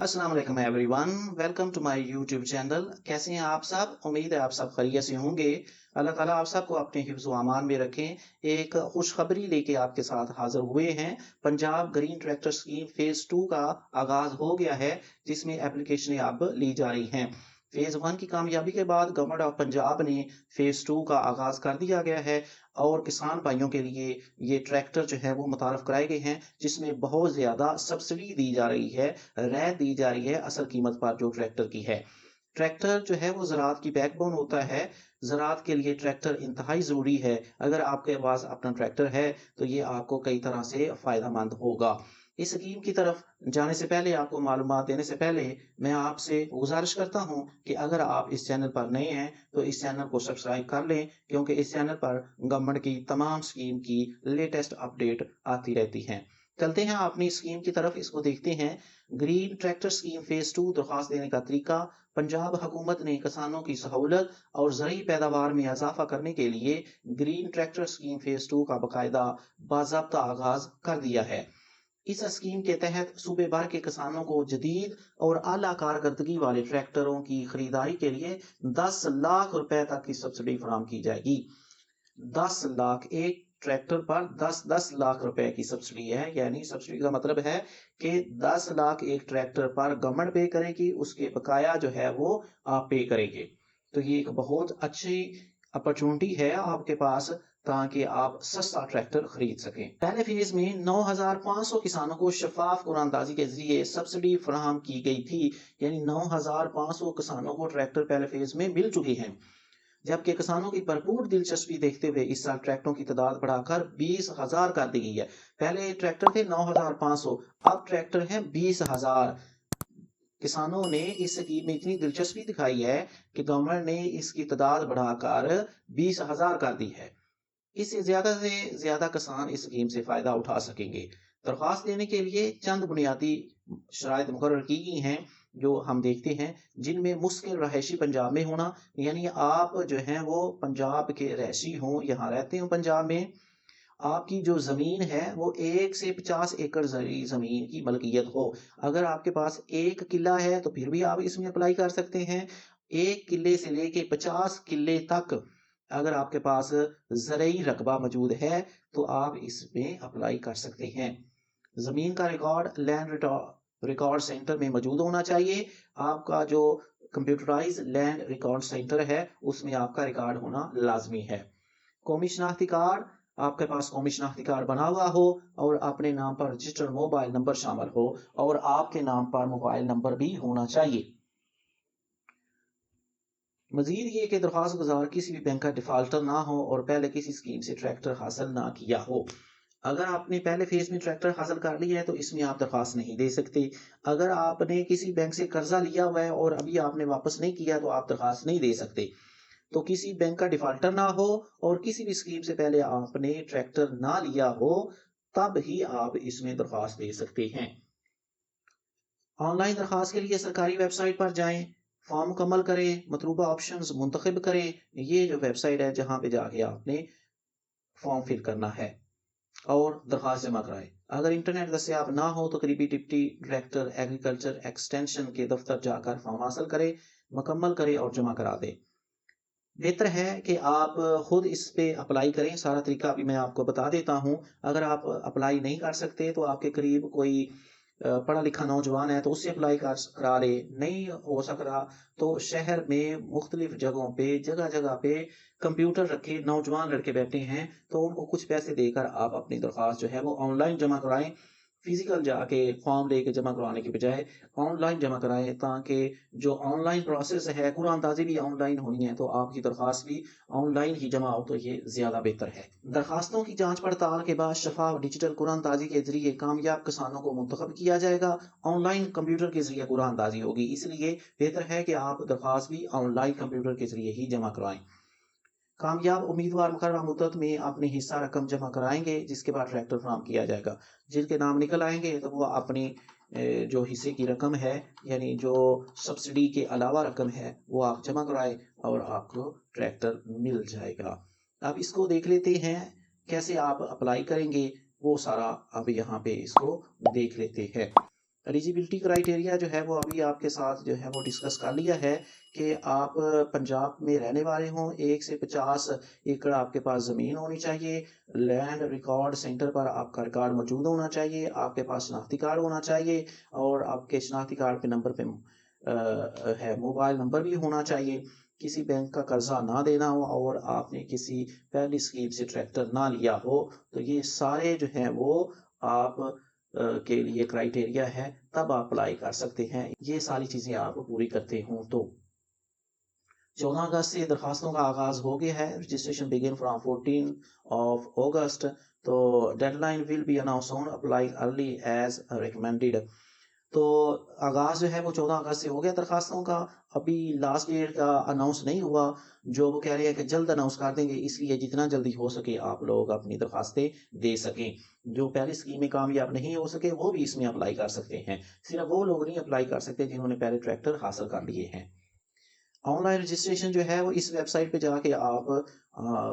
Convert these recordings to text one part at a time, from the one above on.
अस्सलाम वालेकुम everyone, welcome to my YouTube channel. कैसे हैं आप सब? उम्मीद है आप सब खैरियत से होंगे। अल्लाह ताला आप सबको अपने हिफ्ज़ व अमान में रखें। एक खुशखबरी लेके आपके साथ हाजिर हुए हैं। Punjab green tractor scheme phase 2 का आगाज़ हो गया है, जिसमें एप्लीकेशनें अब ली जा रही हैं। फेज़ 1 की कामयाबी के बाद गवर्नमेंट ऑफ पंजाब ने फेज़ 2 का आगाज़ कर दिया गया है और किसान भाइयों के लिए ये ट्रैक्टर जो है वो मुतारफ़ कराए गए हैं, जिसमें बहुत ज़्यादा सब्सिडी दी जा रही है, रियायत दी जा रही है असल कीमत पर जो ट्रैक्टर की है। ट्रैक्टर जो है वो ज़राअत की बैकबोन होता है। ज़राअत के लिए ट्रैक्टर इंतहाई ज़रूरी है। अगर आपके पास अपना ट्रैक्टर है, तो ये आपको कई तरह से फ़ायदेमंद होगा। इस स्कीम की तरफ जाने से पहले, आपको मालूमात देने से पहले, मैं आपसे गुज़ारिश करता हूँ कि अगर आप इस चैनल पर नए हैं, तो इस चैनल को सब्सक्राइब कर लें, क्योंकि इस चैनल पर गवर्नमेंट की तमाम स्कीम की लेटेस्ट अपडेट आती रहती हैं। चलते हैं अपनी स्कीम की तरफ, इसको देखते हैं। ग्रीन ट्रैक्टर स्कीम फेज़ 2 दरख्वास्त देने का तरीका। पंजाब हुकूमत ने किसानों की सहूलत और ज़रूरी पैदावार में इजाफा करने के लिए ग्रीन ट्रैक्टर स्कीम फेज़ 2 का बाकायदा बाज़ाब्ता आगाज़ कर दिया है। इस स्कीम के तहत सूबे भर के किसानों को जदीद और आला कारकर्दगी वाले ट्रैक्टरों की खरीदारी के लिए 10 लाख रुपए तक की सब्सिडी फराहम की जाएगी। 10 लाख, एक ट्रैक्टर पर 10-10 लाख रुपए की सब्सिडी है। यानी सब्सिडी का मतलब है कि 10 लाख एक ट्रैक्टर पर गवर्नमेंट पे करेगी, उसके बकाया जो है वो आप पे करेंगे। तो ये एक बहुत अच्छी अपॉर्चुनिटी है आपके पास, ताकि आप सस्ता ट्रैक्टर खरीद सकें। पहले फेज में 9,500 किसानों को शफाफ कुरानंदाजी के जरिए सब्सिडी फराहम की गई थी। यानी 9,500 किसानों को ट्रैक्टर पहले फेज में मिल चुकी है। जबकि किसानों की भरपूर दिलचस्पी देखते हुए इस साल ट्रैक्टरों की तादाद बढ़ाकर 20,000 कर दी गई है। पहले ट्रैक्टर थे 9,500, अब ट्रैक्टर हैं 20,000। किसानों ने इस स्कीम में इतनी दिलचस्पी दिखाई है कि गवर्नमेंट ने इसकी तादाद बढ़ाकर 20,000 कर दी है। इससे ज़्यादा से ज़्यादा किसान इस स्कीम से फ़ायदा उठा सकेंगे। दरख्वास्त देने के लिए चंद बुनियादी शराइत मुकर्रर की गई हैं, जो हम देखते हैं, जिनमें मुस्किन रहायशी पंजाब में होना। यानी आप जो हैं वो पंजाब के रहायशी हों, यहाँ रहते हो पंजाब में, आपकी जो ज़मीन है वो 1 से 50 एकड़ ज़मीन की मलकियत हो। अगर आपके पास 1 किला है, तो फिर भी आप इसमें अप्लाई कर सकते हैं। 1 किले से लेके 50 किले तक अगर आपके पास ज़रई रकबा मौजूद है, तो आप इसमें अप्लाई कर सकते हैं। ज़मीन का रिकॉर्ड रिकॉर्ड सेंटर में मौजूद होना चाहिए। आपका जो कंप्यूटराइज़ लैंड रिकॉर्ड सेंटर है, उसमें आपका रिकॉर्ड होना लाज़मी है। कौमी शनाख्ती कार्ड, आपके पास कौमी शनाख्ती कार्ड बना हुआ हो और अपने नाम पर रजिस्टर्ड मोबाइल नंबर शामिल हो और आपके नाम पर मोबाइल नंबर भी होना चाहिए। मजीद ये कि दरख्वास्त गुजार किसी भी बैंक का डिफाल्टर ना हो और पहले किसी स्कीम से ट्रैक्टर हासिल ना किया हो। अगर आपने पहले फेज में ट्रैक्टर हासिल कर लिया है, तो इसमें आप दरख्वास्त नहीं दे सकते। अगर आपने किसी बैंक से कर्जा लिया हुआ है और अभी आपने वापस नहीं किया, तो आप दरख्वास्त नहीं दे सकते। तो किसी बैंक का डिफाल्टर ना हो और किसी भी स्कीम से पहले आपने ट्रैक्टर ना लिया हो, तब ही आप इसमें दरख्वास्त दे सकते हैं। ऑनलाइन दरख्वास्त के लिए सरकारी वेबसाइट पर जाएं, फॉर्म मुकम्मल करें, मतलूबा ऑप्शंस मुंतखब करें। ये जो वेबसाइट है, जहाँ पे जाके आपने फॉर्म फिल करना है और दरख्वास्त जमा कराएं। अगर इंटरनेट दस्तयाब ना हो, तो करीबी डिप्टी डायरेक्टर एग्रीकल्चर एक्सटेंशन के दफ्तर जाकर फॉर्म हासिल करें, मुकम्मल करें और जमा करा दें। बेहतर है कि आप खुद इस पे अप्लाई करें। सारा तरीका अभी मैं आपको बता देता हूँ। अगर आप अप्लाई नहीं कर सकते, तो आपके करीब कोई पढ़ा लिखा नौजवान है, तो उससे अप्लाई करा ले। नहीं हो सक रहा, तो शहर में मुख्तलिफ जगहों पे, जगह जगह पे कंप्यूटर रखे नौजवान लड़के बैठे हैं, तो उनको कुछ पैसे देकर आप अपनी दरख्वास्त जो है वो ऑनलाइन जमा कराएं। फिजिकल जाके फॉर्म लेके जमा करवाने की बजाय ऑनलाइन जमा कराएं, ताकि जो ऑनलाइन प्रोसेस है, कुरानदाजी भी ऑनलाइन होनी है, तो आपकी दरख्वास्त भी ऑनलाइन ही जमा हो, तो ये ज़्यादा बेहतर है। दरखास्तों की जांच पड़ताल के बाद शफाफ डिजिटल कुरानदाजी के जरिए कामयाब किसानों को मुंतखब किया जाएगा। ऑनलाइन कंप्यूटर के जरिए कुरानदाजी होगी, इसलिए बेहतर है कि आप दरख्वास्त भी ऑनलाइन कंप्यूटर के जरिए ही जमा करवाएं। कामयाब उम्मीदवार मुकर्रर मुद्दत में अपनी हिस्सा रकम जमा कराएंगे, जिसके बाद ट्रैक्टर फराहम किया जाएगा। जिनके नाम निकल आएंगे, तो वो अपनी जो हिस्से की रकम है, यानी जो सब्सिडी के अलावा रकम है, वो आप जमा कराएं और आपको ट्रैक्टर मिल जाएगा। अब इसको देख लेते हैं, कैसे आप अप्लाई करेंगे, वो सारा अब यहाँ पे इसको देख लेते हैं। एलिजिबिलिटी क्राइटेरिया जो है वो अभी आपके साथ जो है वो डिस्कस कर लिया है कि आप पंजाब में रहने वाले हों, 1 से 50 एकड़ आपके पास ज़मीन होनी चाहिए, लैंड रिकॉर्ड सेंटर पर आपका रिकॉर्ड मौजूद होना चाहिए, आपके पास शनाख्ती कार्ड होना चाहिए और आपके शनाख्ती कार्ड के नंबर पे मोबाइल नंबर भी होना चाहिए, किसी बैंक का कर्जा ना देना हो और आपने किसी पहली स्कीम से ट्रैक्टर ना लिया हो, तो ये सारे जो हैं वो आप के लिए क्राइटेरिया है, तब आप अप्लाई कर सकते हैं। ये सारी चीज़ें आप पूरी करते हों तो 14 अगस्त से दरखास्तों का आगाज़ हो गया है। Registration begin from 14 of August. तो deadline will be announce on apply early as recommended. तो आगाज़ जो है वो 14 अगस्त से हो गया दरखास्तों का। अभी लास्ट डेट का अनाउंस नहीं हुआ, जो वो कह रहे हैं कि जल्द अनाउंस कर देंगे, इसलिए जितना जल्दी हो सके आप लोग अपनी दरखास्तें दे सकें। जो पहली स्कीम में कामयाब नहीं हो सके वो भी इसमें अप्लाई कर सकते हैं। सिर्फ वो लोग नहीं अप्लाई कर सकते जिन्होंने पहले ट्रैक्टर हासिल कर लिए हैं। ऑनलाइन रजिस्ट्रेशन जो है वो इस वेबसाइट पे जाके आप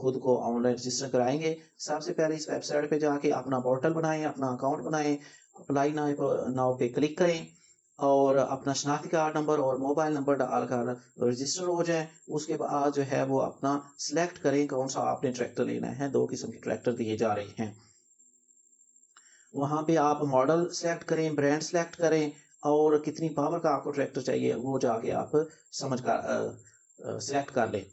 खुद को ऑनलाइन रजिस्टर कराएंगे। सबसे पहले इस वेबसाइट पे जाके अपना पोर्टल बनाएं, अपना अकाउंट बनाएं, अप्लाई नाउ पे क्लिक करें और अपना शनाख्ती कार्ड नंबर और मोबाइल नंबर डालकर रजिस्टर हो जाए। उसके बाद जो है वो अपना सिलेक्ट करें कौन सा आपने ट्रैक्टर लेना है। 2 किस्म के ट्रैक्टर दिए जा रहे हैं। वहाँ पे आप मॉडल सेलेक्ट करें, ब्रांड सेलेक्ट करें और कितनी पावर का आपको ट्रैक्टर चाहिए वो जाके आप समझ कर सेलेक्ट कर लें।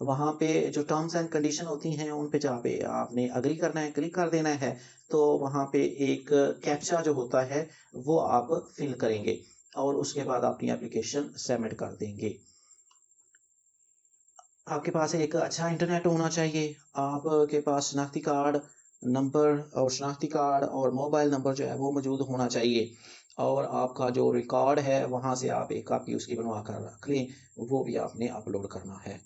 वहाँ पे जो टर्म्स एंड कंडीशन होती हैं उन पे जहाँ पे आपने अग्री करना है, क्लिक कर देना है। तो वहाँ पे एक कैप्चा जो होता है वो आप फिल करेंगे और उसके बाद अपनी एप्लीकेशन सबमिट कर देंगे। आपके पास एक अच्छा इंटरनेट होना चाहिए, आपके पास शनाख्ती कार्ड नंबर और शनाख्ती कार्ड और मोबाइल नंबर जो है वो मौजूद होना चाहिए और आपका जो रिकॉर्ड है वहाँ से आप एक कॉपी उसकी बनवा कर रख लें, वो भी आपने अपलोड करना है।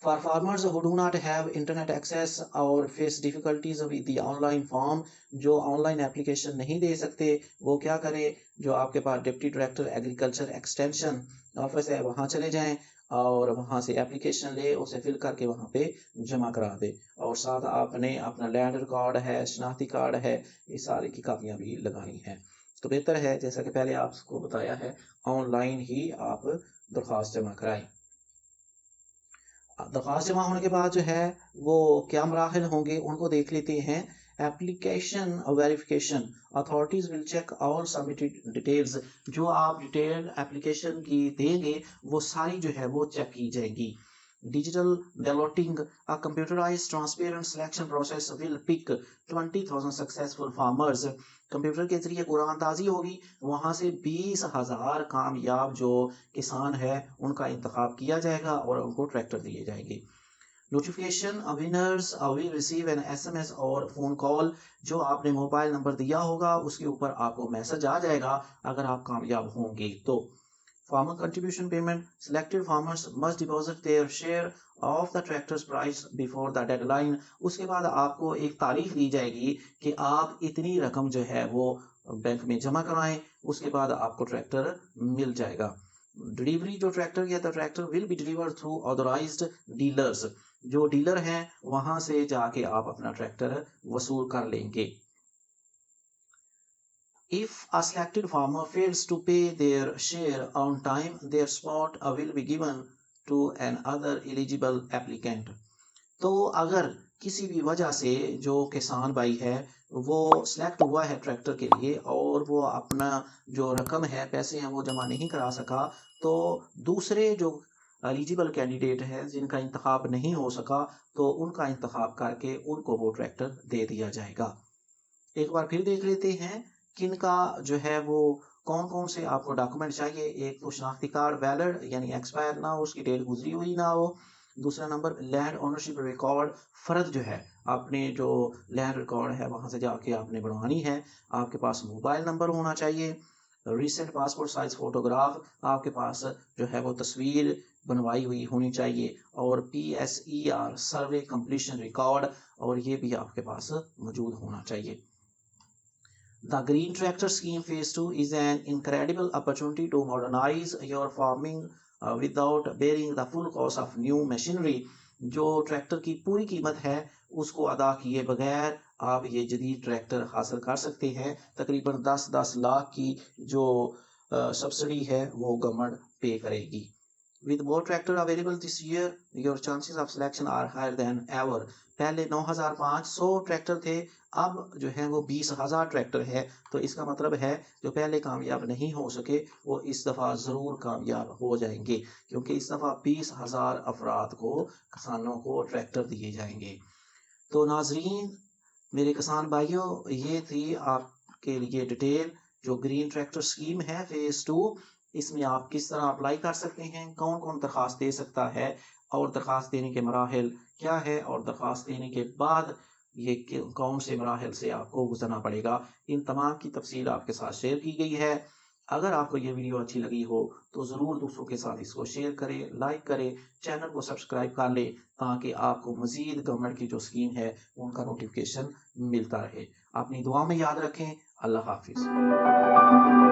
For farmers who do not have internet access or face difficulties with the online form, जो ऑनलाइन एप्लीकेशन नहीं दे सकते वो क्या करें, जो आपके पास deputy director agriculture extension office है वहाँ चले जाएं और वहाँ से एप्लीकेशन ले उसे फिल करके वहाँ पे जमा करा दे और साथ आपने अपना लैंड रिकॉर्ड है, शनाख्ती कार्ड है, ये सारी की कापियाँ भी लगानी है। तो बेहतर है जैसा कि पहले आपको बताया है ऑनलाइन ही आप दरख्वास्त जमा कराएं। दरख्वास्त जमा होने के बाद जो है वो क्या मराहल होंगे उनको देख लेते हैं। Application verification, authorities will check all submitted details. जो आप डिटेल एप्लीकेशन की देंगे वो सारी जो है वो चेक की जाएंगी। Digital balloting, a computerized transparent selection process will pick 20,000 successful farmers। Computer के जरिए कुरानदाजी होगी, वहां से 20,000 कामयाब जो किसान है उनका इंतखाब किया जाएगा और उनको ट्रैक्टर दिए जाएंगे। Notification, winners will receive an SMS और फोन कॉल। जो आपने मोबाइल नंबर दिया होगा उसके ऊपर आपको मैसेज आ जाएगा अगर आप कामयाब होंगे तो। Farmer contribution payment, selected farmers must deposit their share of the tractor's price before the deadline। उसके बाद आपको एक तारीख दी जाएगी कि आप इतनी रकम जो है वो बैंक में जमा कराएं, उसके बाद आपको ट्रैक्टर मिल जाएगा। डिलीवरी, जो ट्रैक्टर या the tractor will be delivered through authorised dealers. जो डीलर हैं वहां से जाके आप अपना ट्रैक्टर वसूल कर लेंगे। If a selected farmer fails to pay their share on time, their spot will be given to another eligible applicant। तो अगर किसी भी वजह से जो किसान भाई है वो सिलेक्ट हुआ है ट्रैक्टर के लिए और वो अपना जो रकम है, पैसे हैं वो जमा नहीं करा सका, तो दूसरे जो एलिजिबल कैंडिडेट है जिनका इंतखाब नहीं हो सका तो उनका इंतखाब करके उनको वो ट्रैक्टर दे दिया जाएगा। एक बार फिर देख लेते हैं किनका जो है वो कौन कौन से आपको डॉक्यूमेंट चाहिए। एक तो शनाख्ती कार्ड वैलिड यानी एक्सपायर ना हो, उसकी डेट गुजरी हुई ना हो। दूसरा नंबर लैंड ओनरशिप रिकॉर्ड, फर्द जो है आपने जो लैंड रिकॉर्ड है वहां से जाके आपने बनवानी है। आपके पास मोबाइल नंबर होना चाहिए। रिसेंट पासपोर्ट साइज फोटोग्राफ, आपके पास जो है वो तस्वीर बनवाई हुई होनी चाहिए और PSER सर्वे कंप्लीशन रिकॉर्ड, और ये भी आपके पास मौजूद होना चाहिए। The Green Tractor Scheme Phase 2 is an incredible opportunity to modernize your farming without bearing the full cost of new machinery। जो ट्रैक्टर की पूरी कीमत है उसको अदा किए बगैर आप ये जदीद ट्रैक्टर हासिल कर सकते हैं। तकरीबन 10-10 लाख की जो सब्सिडी है वो गवर्नमेंट पे करेगी। With more tractor available this year, your chances of selection are higher than ever. पहले 9,500 ट्रैक्टर थे, अब जो है वो 20,000 ट्रैक्टर है। तो इसका मतलब है जो पहले कामयाब नहीं हो सके वो इस दफ़ा ज़रूर कामयाब हो जाएंगे, क्योंकि इस दफ़ा 20,000 अफराद को, किसानों को ट्रैक्टर दिए जाएंगे। तो नाजरीन, मेरे किसान भाइयों, ये थी आपके लिए डिटेल जो ग्रीन ट्रैक्टर स्कीम है फेज़ 2। इसमें आप किस तरह अप्लाई कर सकते हैं, कौन कौन दरख्वास्त दे सकता है और दरख्वास्त देने के मराहिल क्या है, और दरख्वास्त देने के बाद ये कौन से मराहिल से आपको गुजरना पड़ेगा, इन तमाम की तफसील आपके साथ शेयर की गई है। अगर आपको ये वीडियो अच्छी लगी हो तो ज़रूर दूसरों के साथ इसको शेयर करें, लाइक करें, चैनल को सब्सक्राइब कर लें, ताकि आपको मज़ीद गवर्नमेंट की जो स्कीम है उनका नोटिफिकेशन मिलता रहे। अपनी दुआ में याद रखें। अल्लाह हाफिज़।